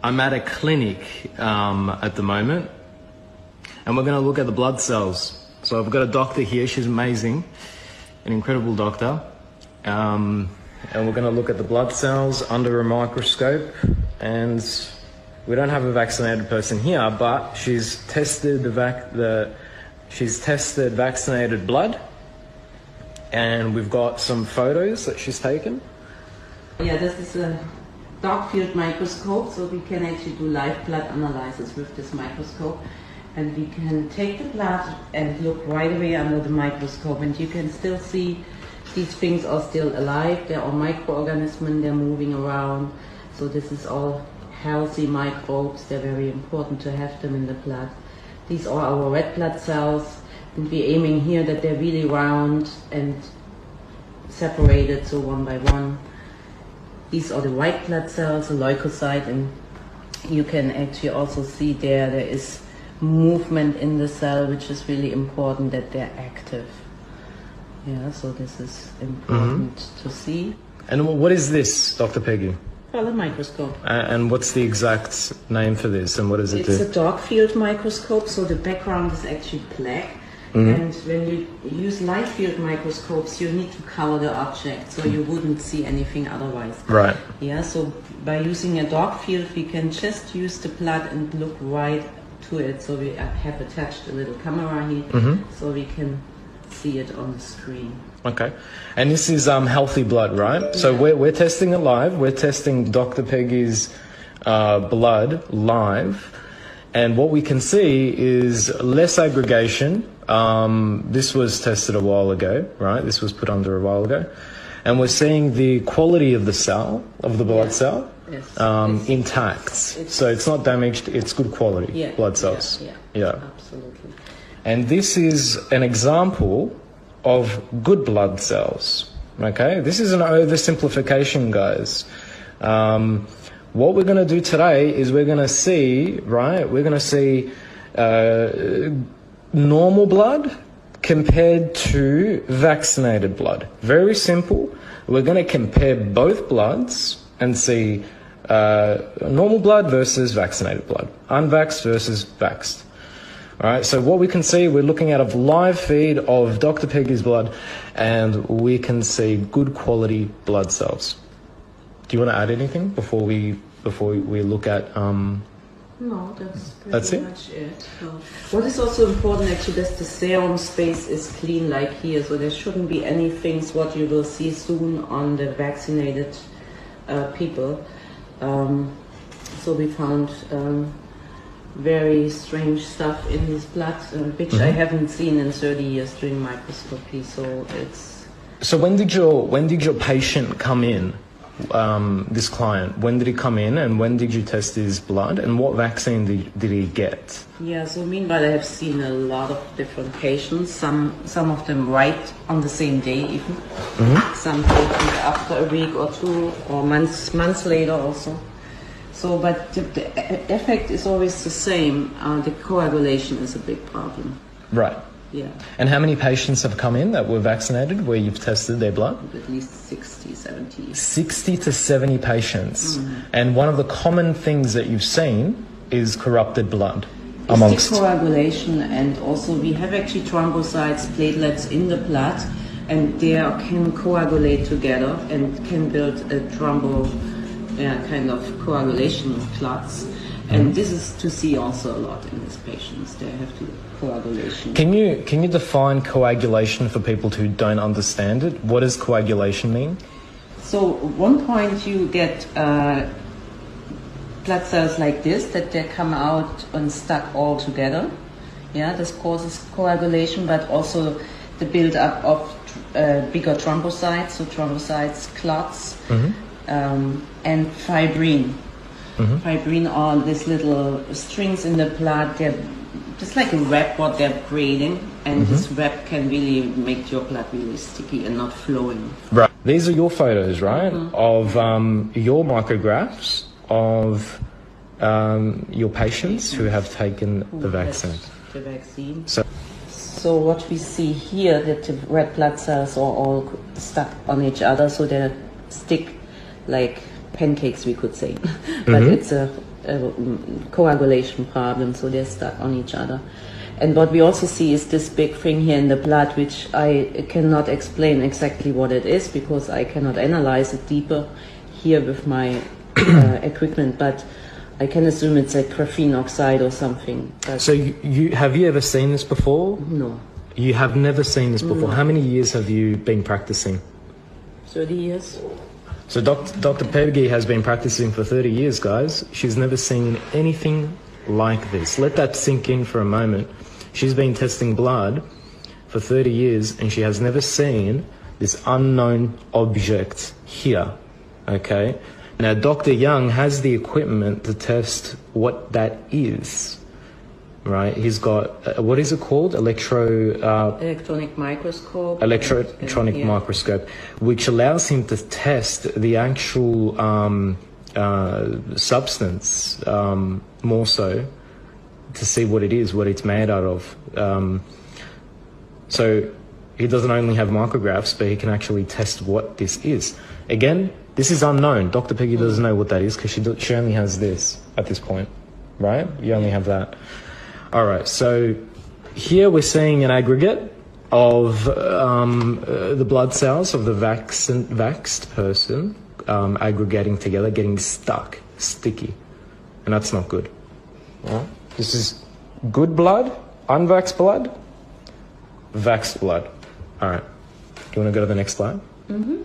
I'm at a clinic at the moment, and we're going to look at the blood cells. So I've got a doctor here. She's amazing, an incredible doctor. And we're going to look at the blood cells under a microscope. And we don't have a vaccinated person here, but she's tested vaccinated blood, and we've got some photos that she's taken. Yeah, this is a dark field microscope, so we can actually do live blood analysis with this microscope, and we can take the blood and look right away under the microscope, and you can still see these things are still alive. They're all microorganisms, they're moving around, so this is all healthy microbes. They're very important to have them in the blood. These are our red blood cells, and we're aiming here that they're really round and separated, so one by one. These are the white blood cells, the leukocyte, and you can actually also see there is movement in the cell, which is really important that they're active. Yeah, so this is important to see. And what is this, Dr. Peggy? Well, a microscope. And what's the exact name for this, and what does it do? It's a dark field microscope, so the background is actually black. And when you use light field microscopes, you need to cover the object, so you wouldn't see anything otherwise. Right. Yeah, so by using a dark field, we can just use the blood and look right to it. So we have attached a little camera here, so we can see it on the screen. Okay. And this is healthy blood, right? Yeah. So we're testing it live. We're testing Dr. Peggy's blood live. And what we can see is less aggregation. This was tested a while ago, right? This was put under a while ago. And we're seeing the quality of the cell, of the blood cell, intact. So it's not damaged, it's good quality blood cells. Yeah, absolutely. And this is an example of good blood cells, okay? This is an oversimplification, guys. What we're going to do today is we're going to see, right, we're going to see normal blood compared to vaccinated blood. Very simple. We're going to compare both bloods and see normal blood versus vaccinated blood, unvaxxed versus vaxxed. All right, so what we can see, we're looking at a live feed of Dr. Peggy's blood, and we can see good quality blood cells. Do you want to add anything before we look at? No, that's pretty much it. So what is also important actually that the serum space is clean like here, so there shouldn't be any things what you will see soon on the vaccinated people. So we found very strange stuff in his blood, which I haven't seen in 30 years during microscopy. So it's. So when did your patient come in? This client, when did he come in, and when did you test his blood, and what vaccine did he get? Yeah, so meanwhile I have seen a lot of different patients, some of them right on the same day even, some patients after a week or two or months later also. So, but the effect is always the same. The coagulation is a big problem. Right. Yeah. And how many patients have come in that were vaccinated where you've tested their blood? At least 60, 70. 60 to 70 patients. And one of the common things that you've seen is corrupted blood amongst. It's coagulation, and also we have actually thrombocytes, platelets in the blood, and they can coagulate together and can build a kind of coagulation clots. And this is to see also a lot in these patients. They have to coagulation. Can you define coagulation for people who don't understand it? What does coagulation mean? So at one point you get blood cells like this that they come out and stuck all together. Yeah, this causes coagulation, but also the build-up of bigger thrombocytes, so thrombocytes, clots, and fibrin. Fibrin are these little strings in the blood. They're just like a web what they're creating, and this web can really make your blood really sticky and not flowing. Right. These are your photos, right, of your micrographs of your patients who have taken the vaccine. The vaccine. So what we see here, that the red blood cells are all stuck on each other, so they stick like pancakes, we could say. But it's a coagulation problem, so they're stuck on each other. And what we also see is this big thing here in the blood, which I cannot explain exactly what it is because I cannot analyze it deeper here with my equipment, but I can assume it's a graphene oxide or something. So have you ever seen this before? No. You have never seen this before. No. How many years have you been practicing? 30 years. So Dr. Peggy has been practicing for 30 years, guys. She's never seen anything like this. Let that sink in for a moment. She's been testing blood for 30 years and she has never seen this unknown object here, okay? Now, Dr. Young has the equipment to test what that is, right? He's got, what is it called? Electronic microscope. Electronic microscope, which allows him to test the actual substance, more so, to see what it is, what it's made out of. So he doesn't only have micrographs, but he can actually test what this is. Again, this is unknown. Dr. Peggy doesn't know what that is because she only has this at this point, right? You only have that. All right, so here we're seeing an aggregate of the blood cells of the vaxxed person aggregating together, getting stuck, sticky, and that's not good. All right? This is good blood, unvaxxed blood, vaxxed blood. All right, do you want to go to the next slide? Mm-hmm.